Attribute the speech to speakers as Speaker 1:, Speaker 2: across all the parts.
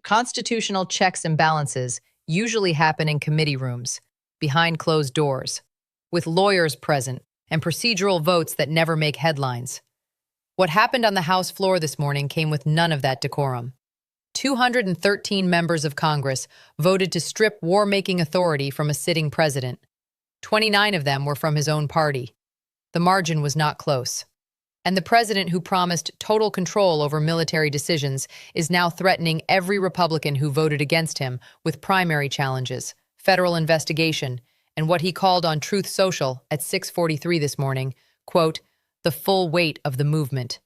Speaker 1: Constitutional checks and balances usually happen in committee rooms, behind closed doors, with lawyers present and procedural votes that never make headlines. What happened on the House floor this morning came with none of that decorum. 213 members of Congress voted to strip war-making authority from a sitting president. 29 of them were from his own party. The margin was not close. And the president who promised total control over military decisions is now threatening every Republican who voted against him with primary challenges, federal investigation, and what he called on Truth Social at 6:43 this morning, quote, the full weight of the movement.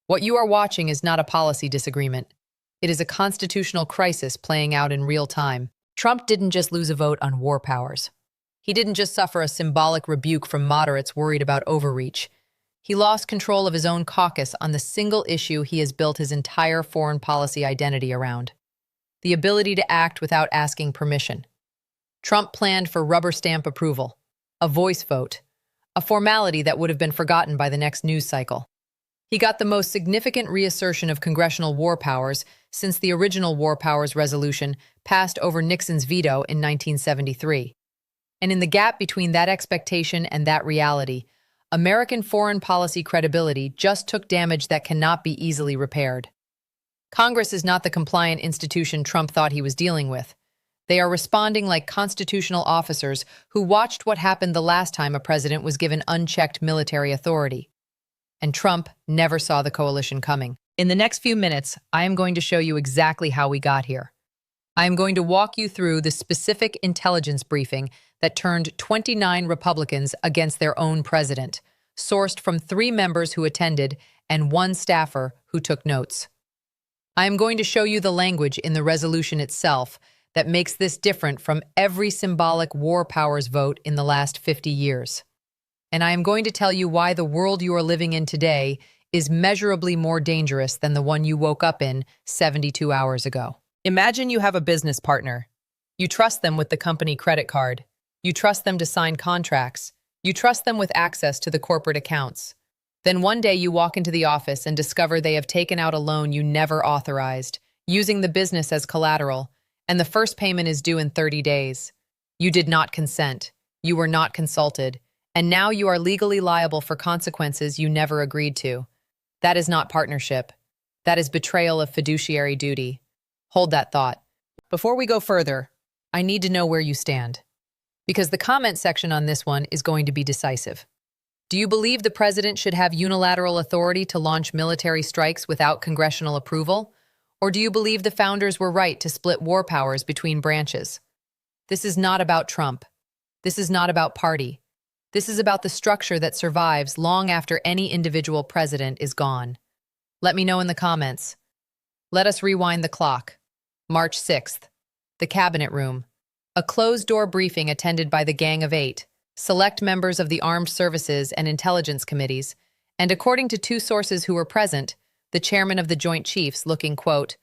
Speaker 1: What you are watching is not a policy disagreement. It is a constitutional crisis playing out in real time. Trump didn't just lose a vote on war powers. He didn't just suffer a symbolic rebuke from moderates worried about overreach. He lost control of his own caucus on the single issue he has built his entire foreign policy identity around: the ability to act without asking permission. Trump planned for rubber stamp approval, a voice vote, a formality that would have been forgotten by the next news cycle. He got the most significant reassertion of congressional war powers since the original war powers resolution passed over Nixon's veto in 1973. And in the gap between that expectation and that reality, American foreign policy credibility just took damage that cannot be easily repaired. Congress is not the compliant institution Trump thought he was dealing with. They are responding like constitutional officers who watched what happened the last time a president was given unchecked military authority. And Trump never saw the coalition coming. In the next few minutes, I am going to show you exactly how we got here. I am going to walk you through the specific intelligence briefing that turned 29 Republicans against their own president, sourced from 3 members who attended and 1 staffer who took notes. I am going to show you the language in the resolution itself that makes this different from every symbolic war powers vote in the last 50 years. And I am going to tell you why the world you are living in today is measurably more dangerous than the one you woke up in 72 hours ago. Imagine you have a business partner. You trust them with the company credit card. You trust them to sign contracts. You trust them with access to the corporate accounts. Then one day you walk into the office and discover they have taken out a loan you never authorized, using the business as collateral, and the first payment is due in 30 days. You did not consent. You were not consulted. And now you are legally liable for consequences you never agreed to. That is not partnership. That is betrayal of fiduciary duty. Hold that thought. Before we go further, I need to know where you stand, because the comment section on this one is going to be decisive. Do you believe the president should have unilateral authority to launch military strikes without congressional approval? Or do you believe the founders were right to split war powers between branches? This is not about Trump. This is not about party. This is about the structure that survives long after any individual president is gone. Let me know in the comments. Let us rewind the clock. March 6th, the Cabinet Room. A closed-door briefing attended by the Gang of 8, select members of the Armed Services and Intelligence Committees, and according to 2 sources who were present, the chairman of the Joint Chiefs looking, quote,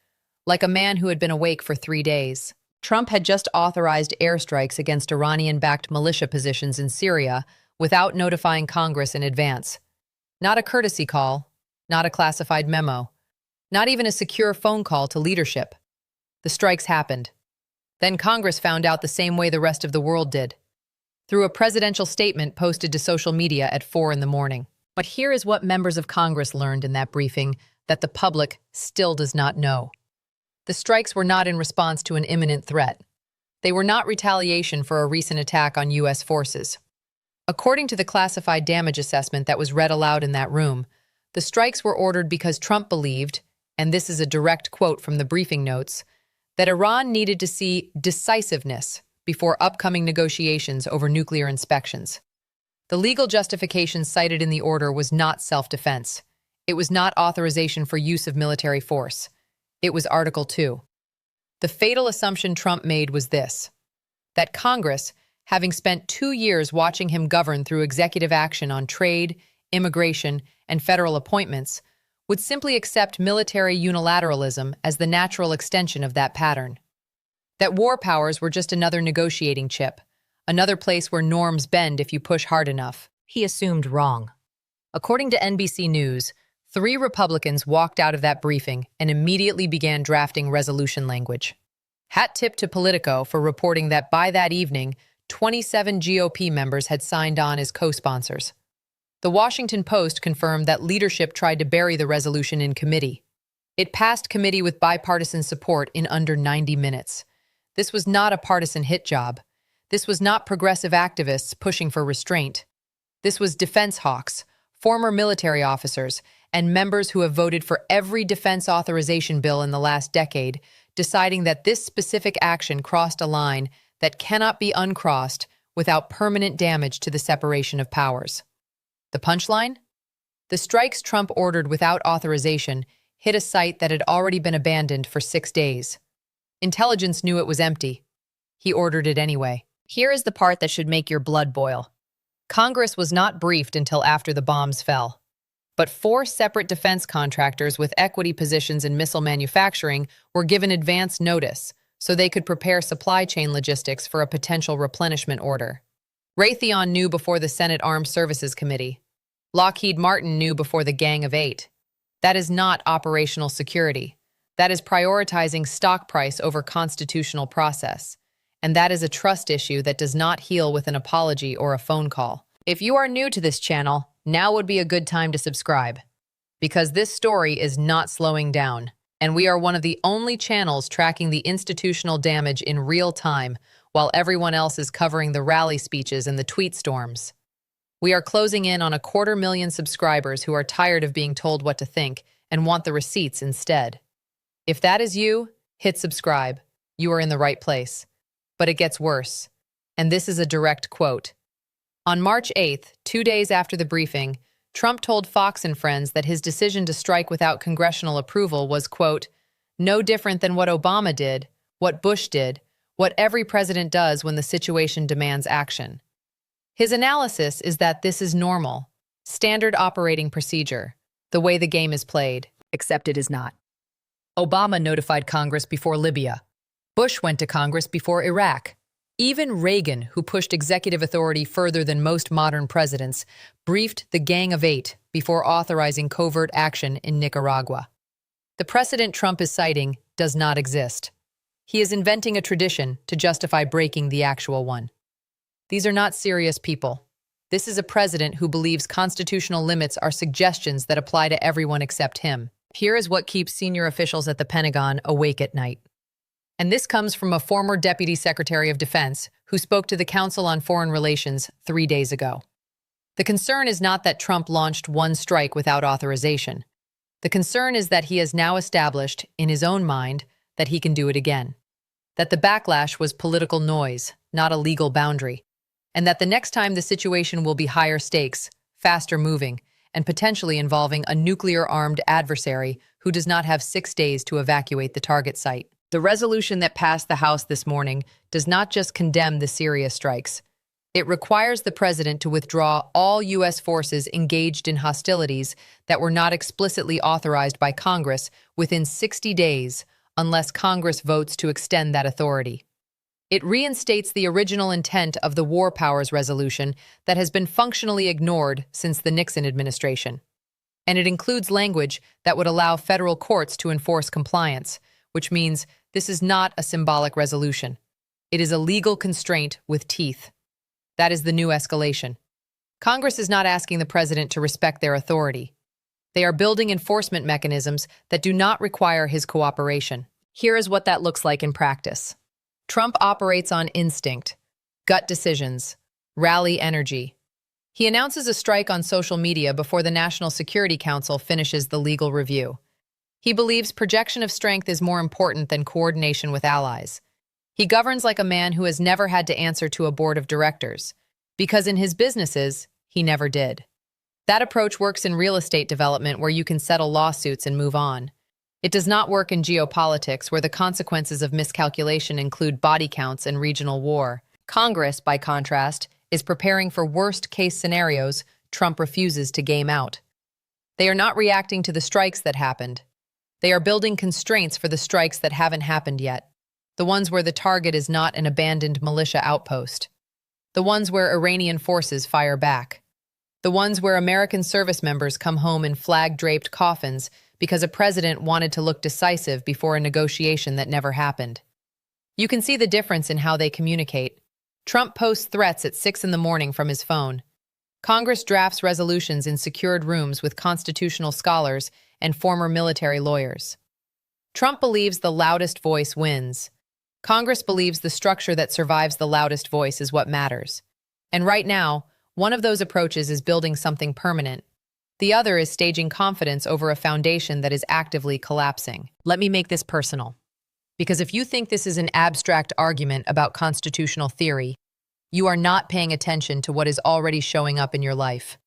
Speaker 1: like a man who had been awake for 3 days. Trump had just authorized airstrikes against Iranian-backed militia positions in Syria without notifying Congress in advance. Not a courtesy call, not a classified memo, not even a secure phone call to leadership. The strikes happened. Then Congress found out the same way the rest of the world did, through a presidential statement posted to social media at 4 in the morning. But here is what members of Congress learned in that briefing that the public still does not know. The strikes were not in response to an imminent threat. They were not retaliation for a recent attack on U.S. forces. According to the classified damage assessment that was read aloud in that room, the strikes were ordered because Trump believed, and this is a direct quote from the briefing notes, that Iran needed to see decisiveness before upcoming negotiations over nuclear inspections. The legal justification cited in the order was not self-defense. It was not authorization for use of military force. It was Article 2. The fatal assumption Trump made was this: that Congress, having spent 2 years watching him govern through executive action on trade, immigration, and federal appointments, would simply accept military unilateralism as the natural extension of that pattern. That war powers were just another negotiating chip, another place where norms bend if you push hard enough. He assumed wrong. According to NBC News, 3 Republicans walked out of that briefing and immediately began drafting resolution language. Hat tip to Politico for reporting that by that evening, 27 GOP members had signed on as co-sponsors. The Washington Post confirmed that leadership tried to bury the resolution in committee. It passed committee with bipartisan support in under 90 minutes. This was not a partisan hit job. This was not progressive activists pushing for restraint. This was defense hawks, former military officers, and members who have voted for every defense authorization bill in the last decade, deciding that this specific action crossed a line that cannot be uncrossed without permanent damage to the separation of powers. The punchline? The strikes Trump ordered without authorization hit a site that had already been abandoned for 6 days. Intelligence knew it was empty. He ordered it anyway. Here is the part that should make your blood boil. Congress was not briefed until after the bombs fell. But 4 separate defense contractors with equity positions in missile manufacturing were given advance notice so they could prepare supply chain logistics for a potential replenishment order. Raytheon knew before the Senate Armed Services Committee. Lockheed Martin knew before the Gang of 8. That is not operational security. That is prioritizing stock price over constitutional process. And that is a trust issue that does not heal with an apology or a phone call. If you are new to this channel, now would be a good time to subscribe, because this story is not slowing down, and we are one of the only channels tracking the institutional damage in real time while everyone else is covering the rally speeches and the tweet storms. We are closing in on 250,000 subscribers who are tired of being told what to think and want the receipts instead. If that is you, hit subscribe. You are in the right place. But it gets worse. And this is a direct quote. On March 8th, 2 days after the briefing, Trump told Fox and Friends that his decision to strike without congressional approval was, quote, no different than what Obama did, what Bush did, what every president does when the situation demands action. His analysis is that this is normal, standard operating procedure, the way the game is played, except it is not. Obama notified Congress before Libya. Bush went to Congress before Iraq. Even Reagan, who pushed executive authority further than most modern presidents, briefed the Gang of 8 before authorizing covert action in Nicaragua. The precedent Trump is citing does not exist. He is inventing a tradition to justify breaking the actual one. These are not serious people. This is a president who believes constitutional limits are suggestions that apply to everyone except him. Here is what keeps senior officials at the Pentagon awake at night. And this comes from a former Deputy Secretary of Defense who spoke to the Council on Foreign Relations 3 days ago. The concern is not that Trump launched one strike without authorization. The concern is that he has now established, in his own mind, that he can do it again. That the backlash was political noise, not a legal boundary. And that the next time the situation will be higher stakes, faster moving, and potentially involving a nuclear-armed adversary who does not have 6 days to evacuate the target site. The resolution that passed the House this morning does not just condemn the Syria strikes. It requires the president to withdraw all U.S. forces engaged in hostilities that were not explicitly authorized by Congress within 60 days unless Congress votes to extend that authority. It reinstates the original intent of the War Powers Resolution that has been functionally ignored since the Nixon administration. And it includes language that would allow federal courts to enforce compliance, which means this is not a symbolic resolution. It is a legal constraint with teeth. That is the new escalation. Congress is not asking the president to respect their authority. They are building enforcement mechanisms that do not require his cooperation. Here is what that looks like in practice. Trump operates on instinct, gut decisions, rally energy. He announces a strike on social media before the National Security Council finishes the legal review. He believes projection of strength is more important than coordination with allies. He governs like a man who has never had to answer to a board of directors, because in his businesses, he never did. That approach works in real estate development where you can settle lawsuits and move on. It does not work in geopolitics where the consequences of miscalculation include body counts and regional war. Congress, by contrast, is preparing for worst-case scenarios Trump refuses to game out. They are not reacting to the strikes that happened. They are building constraints for the strikes that haven't happened yet, the ones where the target is not an abandoned militia outpost, the ones where Iranian forces fire back. The ones where American service members come home in flag-draped coffins because a president wanted to look decisive before a negotiation that never happened. You can see the difference in how they communicate. Trump posts threats at 6 in the morning from his phone. Congress drafts resolutions in secured rooms with constitutional scholars and former military lawyers. Trump believes the loudest voice wins. Congress believes the structure that survives the loudest voice is what matters. And right now, one of those approaches is building something permanent. The other is staging confidence over a foundation that is actively collapsing. Let me make this personal. Because if you think this is an abstract argument about constitutional theory, you are not paying attention to what is already showing up in your life.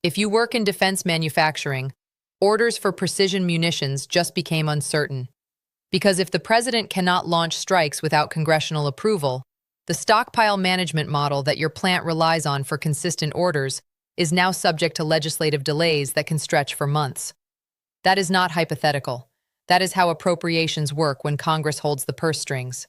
Speaker 1: If you work in defense manufacturing, orders for precision munitions just became uncertain. Because if the president cannot launch strikes without congressional approval, the stockpile management model that your plant relies on for consistent orders is now subject to legislative delays that can stretch for months. That is not hypothetical. That is how appropriations work when Congress holds the purse strings.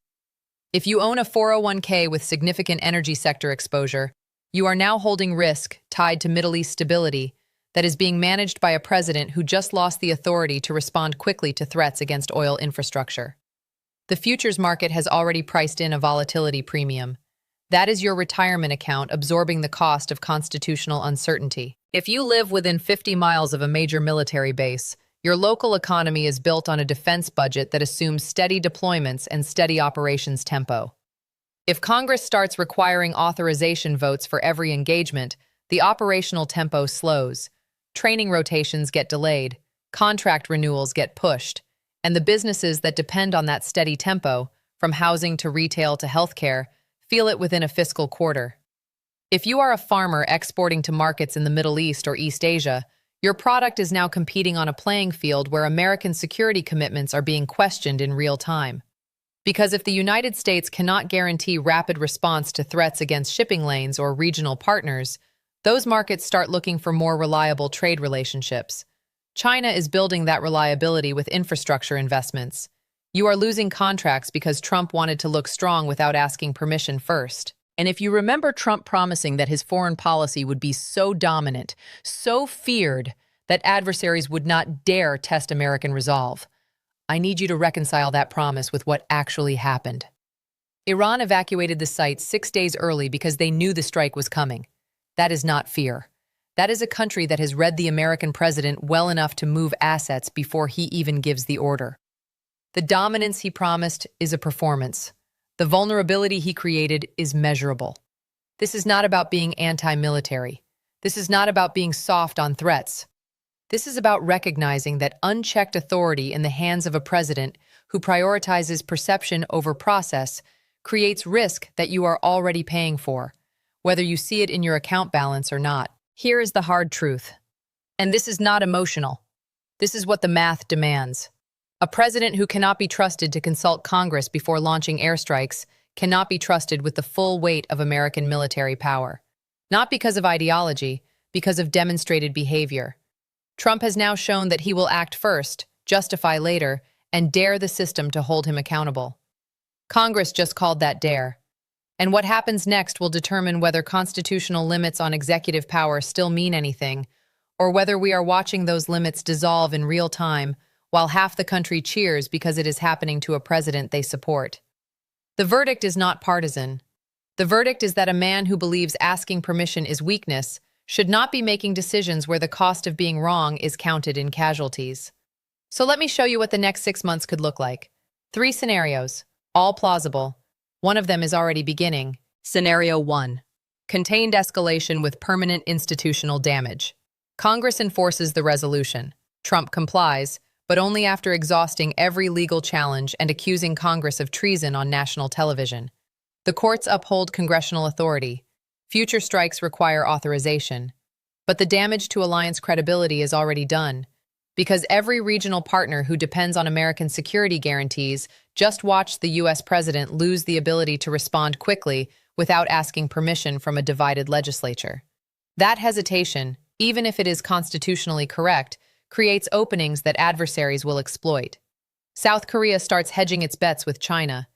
Speaker 1: If you own a 401k with significant energy sector exposure, you are now holding risk tied to Middle East stability that is being managed by a president who just lost the authority to respond quickly to threats against oil infrastructure. The futures market has already priced in a volatility premium. That is your retirement account absorbing the cost of constitutional uncertainty. If you live within 50 miles of a major military base, your local economy is built on a defense budget that assumes steady deployments and steady operations tempo. If Congress starts requiring authorization votes for every engagement, the operational tempo slows. Training rotations get delayed, contract renewals get pushed, and the businesses that depend on that steady tempo, from housing to retail to healthcare, feel it within a fiscal quarter. If you are a farmer exporting to markets in the Middle East or East Asia, your product is now competing on a playing field where American security commitments are being questioned in real time. Because if the United States cannot guarantee rapid response to threats against shipping lanes or regional partners, those markets start looking for more reliable trade relationships. China is building that reliability with infrastructure investments. You are losing contracts because Trump wanted to look strong without asking permission first. And if you remember Trump promising that his foreign policy would be so dominant, so feared, that adversaries would not dare test American resolve, I need you to reconcile that promise with what actually happened. Iran evacuated the site 6 days early because they knew the strike was coming. That is not fear. That is a country that has read the American president well enough to move assets before he even gives the order. The dominance he promised is a performance. The vulnerability he created is measurable. This is not about being anti-military. This is not about being soft on threats. This is about recognizing that unchecked authority in the hands of a president who prioritizes perception over process creates risk that you are already paying for, whether you see it in your account balance or not. Here is the hard truth. And this is not emotional. This is what the math demands. A president who cannot be trusted to consult Congress before launching airstrikes cannot be trusted with the full weight of American military power. Not because of ideology, because of demonstrated behavior. Trump has now shown that he will act first, justify later, and dare the system to hold him accountable. Congress just called that dare. And what happens next will determine whether constitutional limits on executive power still mean anything, or whether we are watching those limits dissolve in real time while half the country cheers because it is happening to a president they support. The verdict is not partisan. The verdict is that a man who believes asking permission is weakness should not be making decisions where the cost of being wrong is counted in casualties. So let me show you what the next 6 months could look like. 3 scenarios, all plausible. One of them is already beginning. Scenario 1. Contained escalation with permanent institutional damage. Congress enforces the resolution. Trump complies, but only after exhausting every legal challenge and accusing Congress of treason on national television. The courts uphold congressional authority. Future strikes require authorization. But the damage to alliance credibility is already done, because every regional partner who depends on American security guarantees just watched the U.S. president lose the ability to respond quickly without asking permission from a divided legislature. That hesitation, even if it is constitutionally correct, creates openings that adversaries will exploit. South Korea starts hedging its bets with China.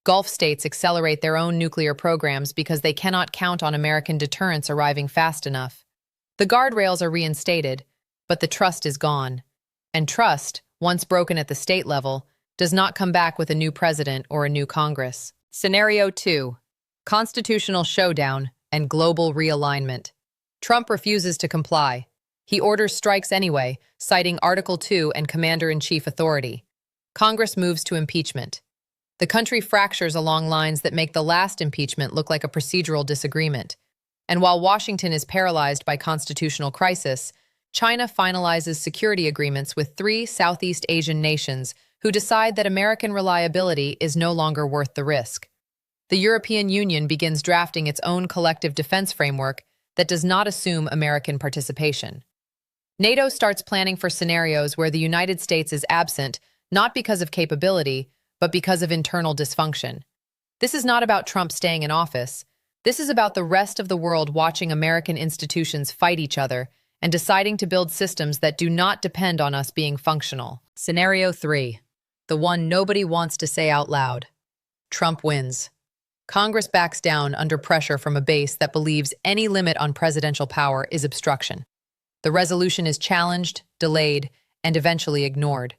Speaker 1: Gulf states accelerate their own nuclear programs because they cannot count on American deterrence arriving fast enough. The guardrails are reinstated, but the trust is gone. And trust, once broken at the state level, does not come back with a new president or a new Congress. Scenario 2. Constitutional showdown and global realignment. Trump refuses to comply. He orders strikes anyway, citing Article 2 and Commander-in-Chief authority. Congress moves to impeachment. The country fractures along lines that make the last impeachment look like a procedural disagreement. And while Washington is paralyzed by constitutional crisis, China finalizes security agreements with 3 Southeast Asian nations who decide that American reliability is no longer worth the risk. The European Union begins drafting its own collective defense framework that does not assume American participation. NATO starts planning for scenarios where the United States is absent, not because of capability, but because of internal dysfunction. This is not about Trump staying in office. This is about the rest of the world watching American institutions fight each other and deciding to build systems that do not depend on us being functional. Scenario 3. The one nobody wants to say out loud. Trump wins. Congress backs down under pressure from a base that believes any limit on presidential power is obstruction. The resolution is challenged, delayed, and eventually ignored.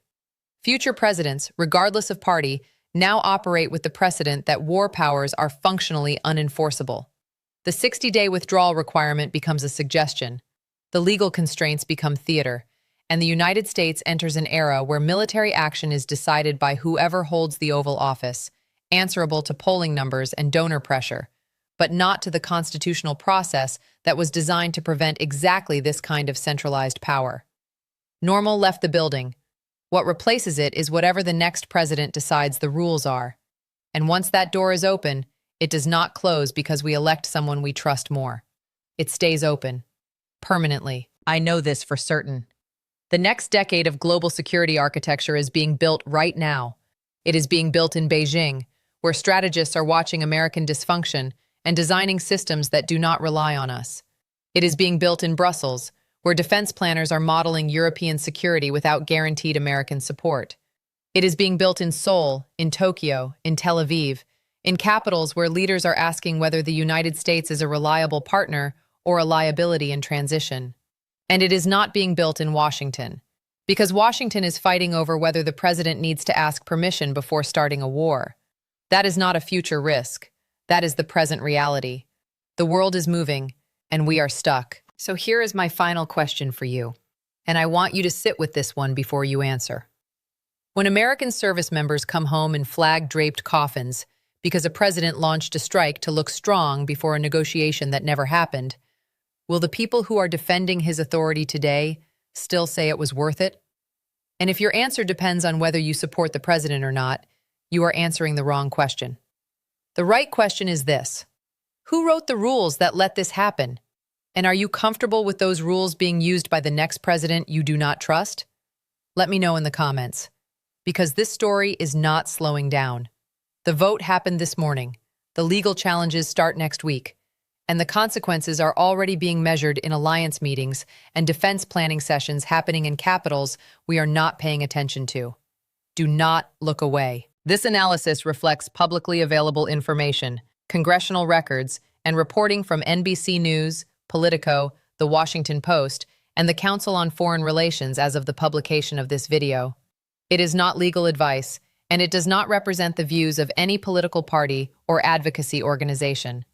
Speaker 1: Future presidents, regardless of party, now operate with the precedent that war powers are functionally unenforceable. The 60-day withdrawal requirement becomes a suggestion. The legal constraints become theater, and the United States enters an era where military action is decided by whoever holds the Oval Office, answerable to polling numbers and donor pressure, but not to the constitutional process that was designed to prevent exactly this kind of centralized power. Normal left the building. What replaces it is whatever the next president decides the rules are. And once that door is open, it does not close because we elect someone we trust more. It stays open. Permanently. I know this for certain. The next decade of global security architecture is being built right now. It is being built in Beijing, where strategists are watching American dysfunction and designing systems that do not rely on us. It is being built in Brussels, where defense planners are modeling European security without guaranteed American support. It is being built in Seoul, in Tokyo, in Tel Aviv, in capitals where leaders are asking whether the United States is a reliable partner or a liability in transition. And it is not being built in Washington, because Washington is fighting over whether the president needs to ask permission before starting a war. That is not a future risk. That is the present reality. The world is moving, and we are stuck. So here is my final question for you, and I want you to sit with this one before you answer. When American service members come home in flag-draped coffins because a president launched a strike to look strong before a negotiation that never happened, will the people who are defending his authority today still say it was worth it? And if your answer depends on whether you support the president or not, you are answering the wrong question. The right question is this: who wrote the rules that let this happen? And are you comfortable with those rules being used by the next president you do not trust? Let me know in the comments, because this story is not slowing down. The vote happened this morning. The legal challenges start next week. And the consequences are already being measured in alliance meetings and defense planning sessions happening in capitals we are not paying attention to. Do not look away. This analysis reflects publicly available information, congressional records, and reporting from NBC News, Politico, The Washington Post, and the Council on Foreign Relations as of the publication of this video. It is not legal advice, and it does not represent the views of any political party or advocacy organization.